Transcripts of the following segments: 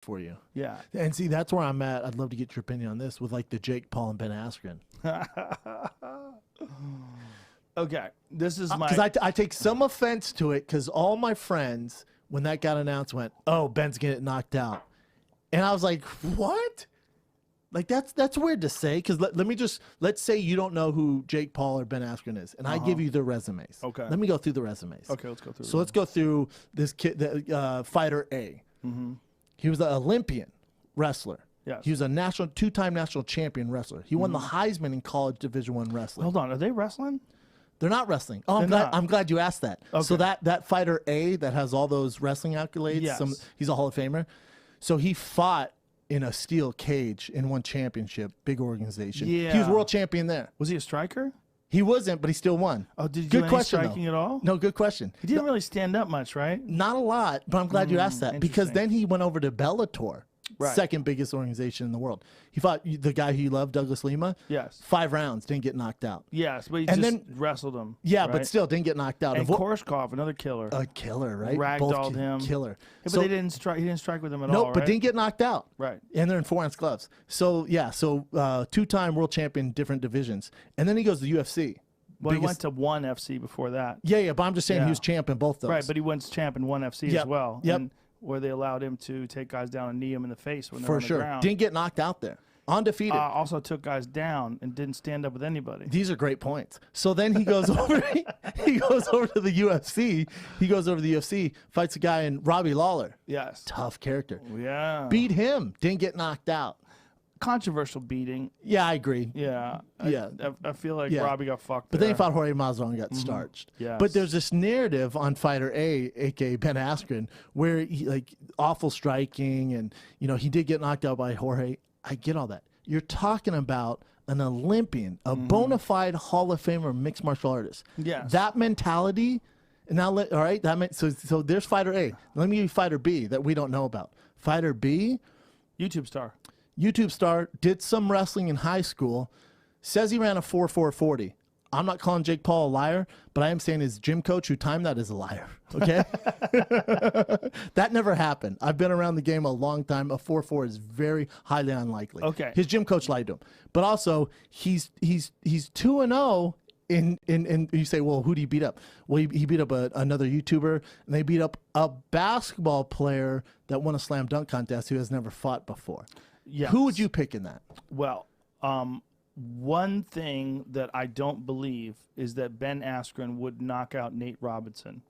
for you. Yeah. And see, that's where I'm at. I'd love to get your opinion on this with like the Jake Paul and BenAskren. Okay, this is my... Because I take some offense to it because all my friends, when that got announced, went, oh, Ben's getting knocked out. And I was like, what? Like, that's weird to say because let's say you don't know who Jake Paul or BenAskren is, and I give you their resumes. Okay. Let me go through the resumes. Okay, let's go through So let's go through this kid, fighter A. Mm-hmm. He was an Olympian wrestler. Yes. He was a two-time national champion wrestler. He won the Heisman in college Division I wrestling. Hold on, are they wrestling? They're not wrestling. Oh, They're I'm glad you asked that. Okay. So that fighter A that has all those wrestling accolades, Yes. He's a Hall of Famer. So he fought in a steel cage and won championship, big organization. Yeah. He was world champion there. Was he a striker? He wasn't, but he still won. Oh, did you Good do any question, striking though. at all? No, good question. He didn't really stand up much, right? Not a lot, but I'm glad you asked that because interesting. then he went over to Bellator, Right. second biggest organization in the world. He fought the guy who you love, Douglas Lima. Yes. 5 rounds, didn't get knocked out. Yes, but he And just then- wrestled him. Yeah, right? but still didn't get knocked out. And Korshkov, another killer. A killer, right? Ragdolled him. Killer. Yeah, but So- they didn't strike. He didn't strike with him at Nope, all, but right? didn't get knocked out. Right. And they're in 4-ounce gloves. So, yeah, two-time world champion, different divisions. And then he goes to UFC. Well, he went to one FC before that. Yeah, but I'm just saying Yeah. he was champ in both those. Right, but he went champ in one FC Yep, as well. yep. And where they allowed him to take guys down and knee him in the face when they're For on the sure. ground. Didn't get knocked out there. Undefeated. Also took guys down and didn't stand up with anybody. These are great points. So then he goes over. He goes over to the UFC. He goes over to the UFC, fights a guy in Robbie Lawler. Yes. Tough character. Yeah. Beat him. Didn't get knocked out. Controversial beating. Yeah, I agree. Yeah. Yeah. I feel like Yeah. Robbie got fucked. But then he there. fought Jorge Masvidal and got starched. Yes. But there's this narrative on Fighter A, aka BenAskren, where he like awful striking and he did get knocked out by Jorge. I get all that. You're talking about an Olympian, a bona fide Hall of Famer mixed martial artist. Yes. That mentality. And now, all right. So there's Fighter A. Let me give you Fighter B that we don't know about. Fighter B. YouTube star, did some wrestling in high school, says he ran a 4.440. I'm not calling Jake Paul a liar, but I am saying his gym coach who timed that is a liar. Okay? That never happened. I've been around the game a long time. A 4.4 is very highly unlikely. Okay. His gym coach lied to him. But also, he's 2-0 in you say, well, who did he beat up? Well, he beat up another YouTuber, and they beat up a basketball player that won a slam dunk contest who has never fought before. Yes. Who would you pick in that? Well, one thing that I don't believe is that BenAskren would knock out Nate Robinson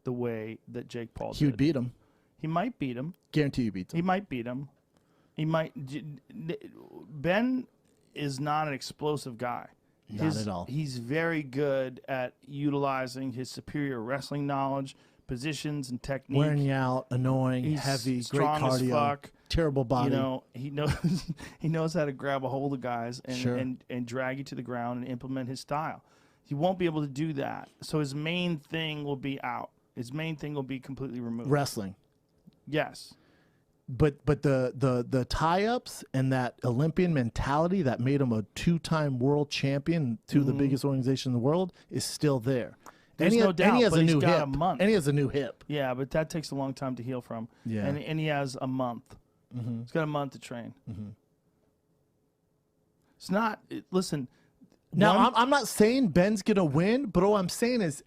the way that Jake Paul did. He would beat him. He might beat him. Guarantee you beats him. He might beat him. He might. Ben is not an explosive guy. Not at all. He's very good at utilizing his superior wrestling knowledge, positions, and technique. Wearing you out, annoying, He's heavy, great strong as cardio, fuck. terrible body. He knows how to grab a hold of guys and, Sure. and drag you to the ground and implement his style. He won't be able to do that. So his main thing will be out. His main thing will be completely removed. Wrestling. Yes. But the tie-ups and that Olympian mentality that made him a 2-time world champion, two of the biggest organizations in the world, is still there. There's and no doubt, and he has but a he's new got hip. a month. And he has a new hip. Yeah, but that takes a long time to heal from. Yeah. And he has a month. He's got a month to train. It's not. Listen. Now, I'm not saying Ben's going to win, but all I'm saying is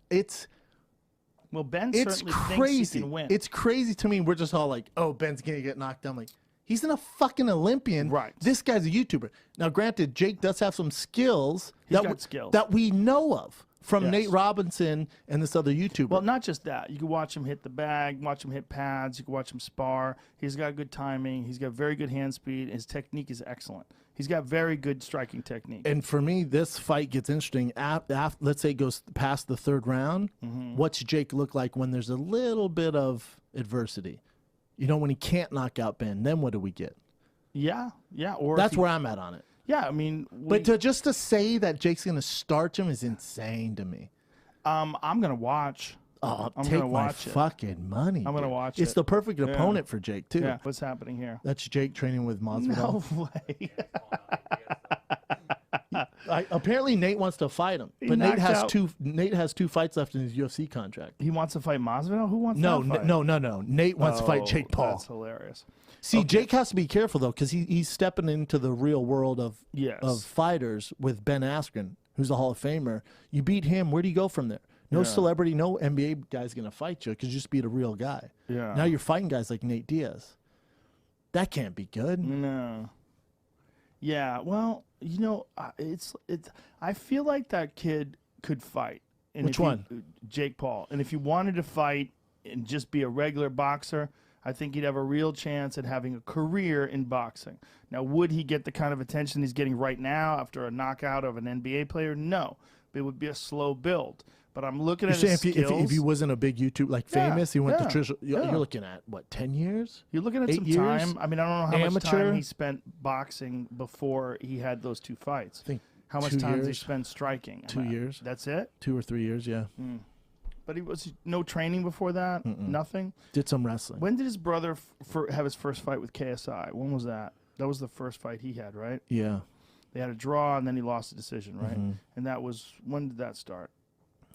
Well, Ben it's certainly crazy. thinks he can win. It's crazy to me. We're just all like, oh, Ben's going to get knocked down. Like, he's a fucking Olympian. Right. This guy's a YouTuber. Now, granted, Jake does have some skills, skills. that we know of from Yes. Nate Robinson and this other YouTuber. Well, not just that. You can watch him hit the bag, watch him hit pads. You can watch him spar. He's got good timing. He's got very good hand speed. His technique is excellent. He's got very good striking technique. And for me, this fight gets interesting. Let's say it goes past the third round. What's Jake look like when there's a little bit of adversity? When he can't knock out Ben, then what do we get? Yeah. Or That's where I'm at on it. Yeah, I mean, But to say that Jake's going to starch him is insane to me. I'm gonna watch. Oh, I'm take gonna my watch it. fucking money. I'm gonna dude. watch It's it. the perfect opponent for Jake too. Yeah, what's happening here? That's Jake training with Masvidal. No way. Apparently, Nate wants to fight him, He but Nate knocked has out- two. Nate has 2 fights left in his UFC contract. He wants to fight Masvidal. Who wants No, that fight? no. Nate wants to fight Oh, Jake Paul. That's hilarious. hilarious. See, Jake has to be careful though, because he's stepping into the real world of Yes. fighters with BenAskren, who's a Hall of Famer. You beat him, where do you go from there? No celebrity, no NBA guy's gonna fight you because you just beat a real guy. Yeah. Now you're fighting guys like Nate Diaz. That can't be good. No. Yeah. Well, you know, it's. I feel like that kid could fight. And Which one? Jake Paul. And if you wanted to fight and just be a regular boxer, I think he'd have a real chance at having a career in boxing. Now, would he get the kind of attention he's getting right now after a knockout of an NBA player? No. It would be a slow build. But I'm looking at his skills. If he wasn't a big YouTube, like famous, he went to Trisha. Yeah. You're looking at, what, 10 years? You're looking at 8 some years? time. I mean, I don't know how much Amateur? time he spent boxing before he had those 2 fights. I think How much 2 time did he years. spend striking? 2 years. That's it? 2 or 3 years, yeah. But he was no training before that? Nothing? Did some wrestling. When did his brother have his first fight with KSI? When was that? That was the first fight he had, right? Yeah. They had a draw, and then he lost the decision, right? And that was, when did that start?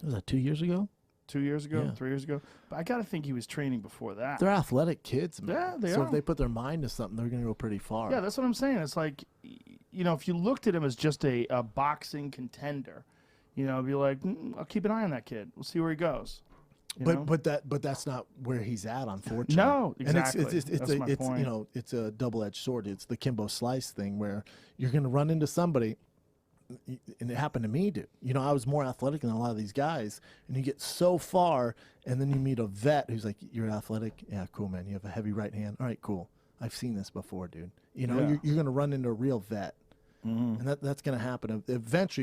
Was that 2 years ago? 2 years ago? Yeah. 3 years ago? But I got to think he was training before that. They're athletic kids, man. Yeah, they so are. if they put their mind to something, they're going to go pretty far. Yeah, that's what I'm saying. It's like, you know, if you looked at him as just a boxing contender, you know, be like, I'll keep an eye on that kid. We'll see where he goes. You know? But that's not where he's at, unfortunately. No, And exactly. it's my point. you know, it's a double-edged sword. It's the Kimbo Slice thing where you're going to run into somebody, and it happened to me, dude. You know, I was more athletic than a lot of these guys, and you get so far, and then you meet a vet who's like, "You're athletic, yeah, cool, man. You have a heavy right hand. All right, cool. I've seen this before, dude. You know, you're going to run into a real vet, and that's going to happen eventually."